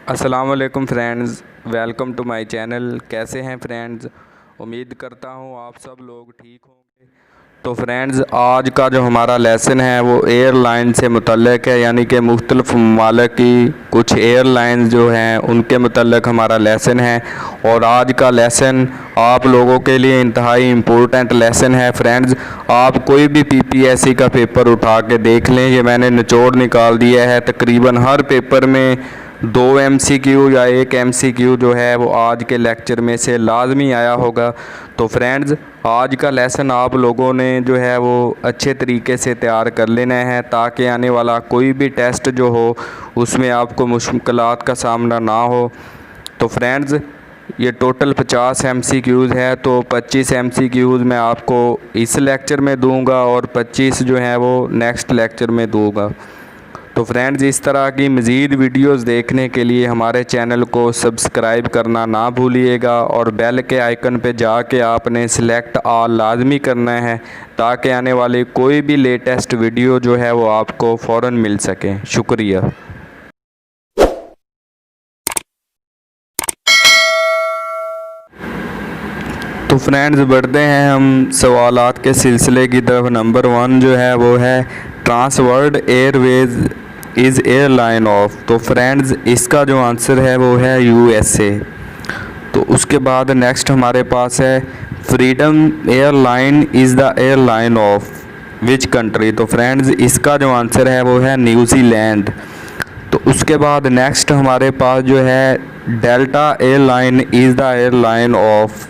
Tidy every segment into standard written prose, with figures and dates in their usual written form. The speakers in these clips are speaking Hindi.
अस्सलाम वालेकुम friends, welcome to my channel. कैसे हैं फ्रेंड्स? उम्मीद करता हूँ आप सब लोग ठीक होंगे। तो फ्रेंड्स, आज का जो हमारा लेसन है वो एयरलाइन से मुतल्लिक़ है, यानी कि मुख्तलिफ़ ममालिक की कुछ एयरलाइंस जो हैं उनके मुतल्लिक़ हमारा लेसन है। और आज का लेसन आप लोगों के लिए इंतहाई इम्पोर्टेंट लेसन है फ्रेंड्स। आप कोई भी पीपीएससी का पेपर उठा के देख लें, ये मैंने निचोड़ निकाल दिया है। तकरीबन हर पेपर में 2 एमसीक्यू या 1 एमसीक्यू जो है वो आज के लेक्चर में से लाजमी आया होगा। तो फ्रेंड्स, आज का लेसन आप लोगों ने जो है वो अच्छे तरीके से तैयार कर लेना है, ताकि आने वाला कोई भी टेस्ट जो हो उसमें आपको मुश्किलात का सामना ना हो। तो फ्रेंड्स, ये टोटल 50 एमसीक्यूज़ है, तो 25 एमसीक्यूज़ मैं आपको इस लेक्चर में दूंगा और 25 जो है वो नेक्स्ट लेक्चर में दूंगा। तो फ्रेंड्स, इस तरह की मज़ीद वीडियोस देखने के लिए हमारे चैनल को सब्सक्राइब करना ना भूलिएगा और बेल के आइकन पे जाके आपने सिलेक्ट ऑल लाजमी करना है, ताकि आने वाली कोई भी लेटेस्ट वीडियो जो है वो आपको फ़ौरन मिल सके। शुक्रिया। तो फ्रेंड्स, बढ़ते हैं हम सवालात के सिलसिले की तरफ। नंबर 1 जो है वो है Trans World Airways is airline of. तो फ्रेंड्स, इसका जो आंसर है वो है यूएसए। तो उसके बाद नेक्स्ट हमारे पास है freedom airline is the airline of which country. तो फ्रेंड्स, इसका जो आंसर है वो है न्यूजीलैंड। तो उसके बाद नेक्स्ट हमारे पास जो है delta airline is the airline of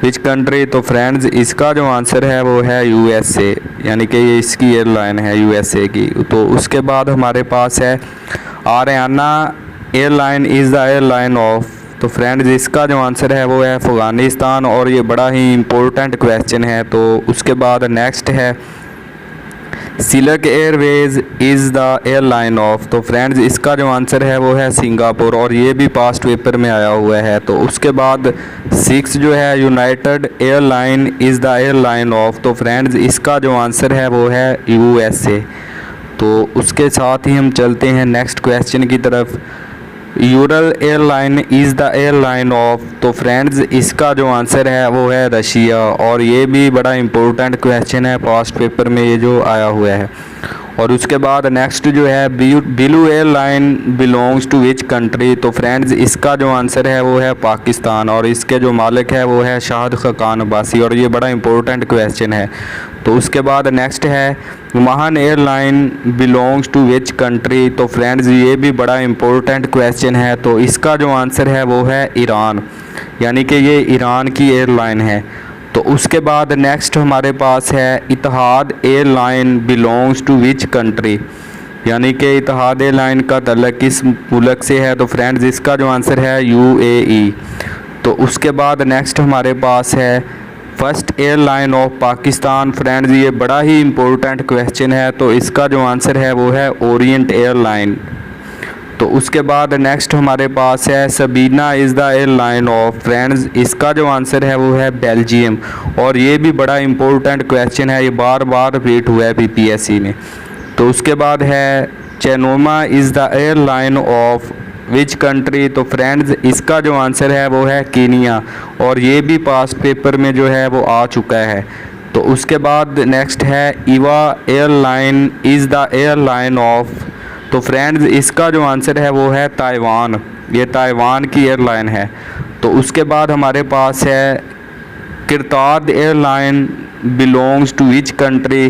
which country. तो फ्रेंड्स, इसका जो आंसर है वो है यूएसए, यानी कि ये इसकी एयरलाइन है यूएसए की। तो उसके बाद हमारे पास है Ariana airline is the airline of. तो फ्रेंड्स, इसका जो आंसर है वो है अफ़गानिस्तान, और ये बड़ा ही इम्पोर्टेंट क्वेश्चन है। तो उसके बाद नेक्स्ट है Silk airways is the airline of. तो फ्रेंड्स, इसका जो आंसर है वो है सिंगापुर, और ये भी पास्ट पेपर में आया हुआ है। तो उसके बाद 6 जो है United airline is the airline of. तो फ्रेंड्स, इसका जो आंसर है वो है यूएसए। तो उसके साथ ही हम चलते हैं नेक्स्ट क्वेश्चन की तरफ। Ural airline is the airline of. तो फ्रेंड्स, इसका जो आंसर है वो है रशिया, और ये भी बड़ा इम्पोर्टेंट क्वेश्चन है, पास्ट पेपर में ये जो आया हुआ है। और उसके बाद नेक्स्ट जो है Blue airline belongs to which country. तो फ्रेंड्स, इसका जो आंसर है वो है पाकिस्तान, और इसके जो मालिक है वो है शाहिद खान अब्बासी, और ये बड़ा इम्पोर्टेंट क्वेश्चन है। तो उसके बाद नेक्स्ट है Mahan airline belongs to which country. तो फ्रेंड्स, ये भी बड़ा इम्पोर्टेंट क्वेश्चन है। तो इसका जो आंसर है वो है ईरान, यानी कि ये ईरान की एयरलाइन है। तो उसके बाद नेक्स्ट हमारे पास है Etihad airline belongs to which country, यानी कि इतिहाद एयरलाइन का तल्लुक़ किस मुल्क से है। तो फ्रेंड्स, इसका जो आंसर है यूएई। तो उसके बाद नेक्स्ट हमारे पास है first airline of Pakistan. Friends, ये बड़ा ही इम्पोर्टेंट क्वेश्चन है। तो इसका जो आंसर है वो है ओरिएंट एयरलाइन। तो उसके बाद नेक्स्ट हमारे पास है Sabina is the airline of. Friends, इसका जो आंसर है वो है बेल्जियम, और ये भी बड़ा इम्पोर्टेंट क्वेश्चन है, ये बार बार रिपीट हुआ है पीपीएससी में। तो उसके बाद है चेनोमा is the airline of which country. तो फ्रेंड्स, इसका जो आंसर है वो है कीनिया, और ये भी पास्ट पेपर में जो है वो आ चुका है। तो उसके बाद नेक्स्ट है Eva airline is the airline of. तो फ्रेंड्स, इसका जो आंसर है वो है ताइवान, ये ताइवान की एयरलाइन है। तो उसके बाद हमारे पास है किरताद airline belongs to which country.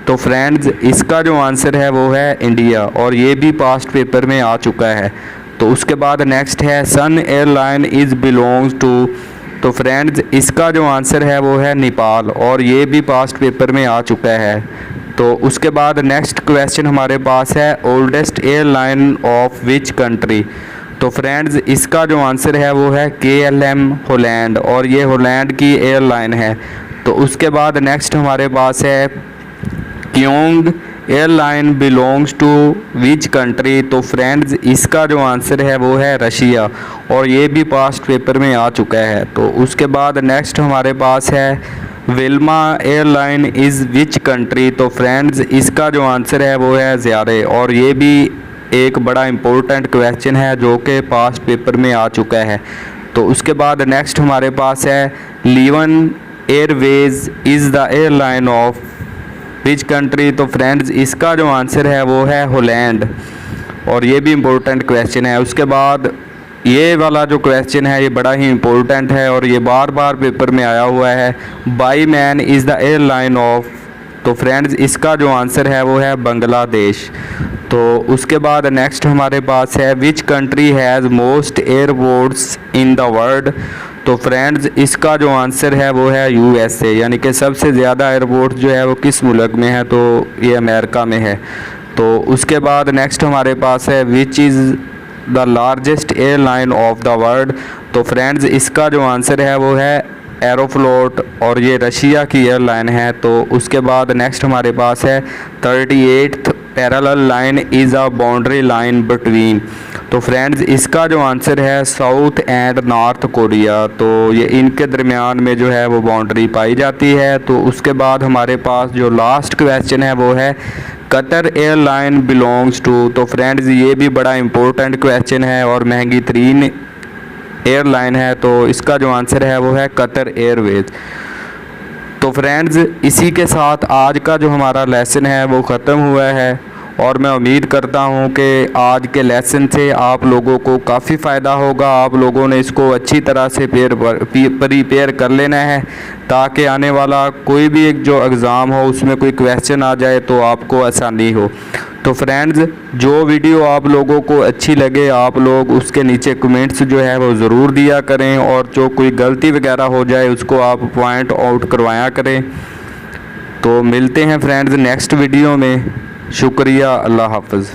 तो फ्रेंड्स, इसका जो आंसर है वो है इंडिया, और ये भी पास्ट पेपर में आ चुका है। तो उसके बाद नेक्स्ट है सन एयरलाइन इज़ बिलोंग्स टू। तो फ्रेंड्स, इसका जो आंसर है वो है नेपाल, और ये भी पास्ट पेपर में आ चुका है। तो उसके बाद नेक्स्ट क्वेश्चन हमारे पास है oldest airline of which country. तो फ्रेंड्स, इसका जो आंसर है वो है KLM हॉलैंड, और ये हॉलैंड की एयरलाइन है। तो उसके बाद नेक्स्ट हमारे पास है क्योंग airline belongs to which country. तो फ्रेंड्स, इसका जो आंसर है वो है रशिया, और ये भी पास्ट पेपर में आ चुका है। तो उसके बाद नेक्स्ट हमारे पास है Wilma airline is which country. तो फ्रेंड्स, इसका जो आंसर है वो है ज़ियारे, और ये भी एक बड़ा इम्पोर्टेंट क्वेश्चन है जो कि पास्ट पेपर में आ चुका है। तो उसके बाद नेक्स्ट हमारे पास है लिवन airways is the airline of which country. तो फ्रेंड्स इसका जो आंसर है वो है हॉलैंड, और ये भी इम्पोर्टेंट क्वेश्चन है। उसके बाद ये वाला जो क्वेश्चन है ये बड़ा ही इम्पोर्टेंट है और ये बार बार पेपर में आया हुआ है, by man is the airline of. तो फ्रेंड्स इसका जो आंसर है वो है बांग्लादेश। तो उसके बाद नेक्स्ट हमारे पास है which country has most airports in the world. तो फ्रेंड्स इसका जो आंसर है वो है यूएसए, यानी कि सबसे ज़्यादा एयरपोर्ट जो है वो किस मुल्क में है, तो ये अमेरिका में है। तो उसके बाद नेक्स्ट हमारे पास है which is the largest airline of the world. तो फ्रेंड्स इसका जो आंसर है वो है एरोफ्लोट, और ये रशिया की एयरलाइन है। तो उसके बाद नेक्स्ट हमारे पास है 38th parallel line is a boundary line between. तो फ्रेंड्स इसका जो आंसर है साउथ एंड नॉर्थ कोरिया। तो ये इनके दरमियान में जो है वो बाउंड्री पाई जाती है। तो उसके बाद हमारे पास जो लास्ट क्वेश्चन है वो है कतर एयरलाइन बिलोंग्स टू। तो फ्रेंड्स ये भी बड़ा इम्पोर्टेंट क्वेश्चन है और महंगी तरीन एयरलाइन है। तो इसका जो आंसर है वो है कतर एयरवेज। तो फ्रेंड्स इसी के साथ आज का जो हमारा लेसन है वो ख़त्म हुआ है, और मैं उम्मीद करता हूँ कि आज के लेसन से आप लोगों को काफ़ी फ़ायदा होगा। आप लोगों ने इसको अच्छी तरह से प्रिपेयर कर लेना है ताकि आने वाला कोई भी एक जो एग्ज़ाम हो उसमें कोई क्वेश्चन आ जाए तो आपको आसानी हो। तो फ्रेंड्स जो वीडियो आप लोगों को अच्छी लगे आप लोग उसके नीचे कमेंट्स जो है वो ज़रूर दिया करें, और जो कोई गलती वगैरह हो जाए उसको आप पॉइंट आउट करवाया करें। तो मिलते हैं फ्रेंड्स नेक्स्ट वीडियो में। शुक्रिया, अल्लाह हाफ़िज़।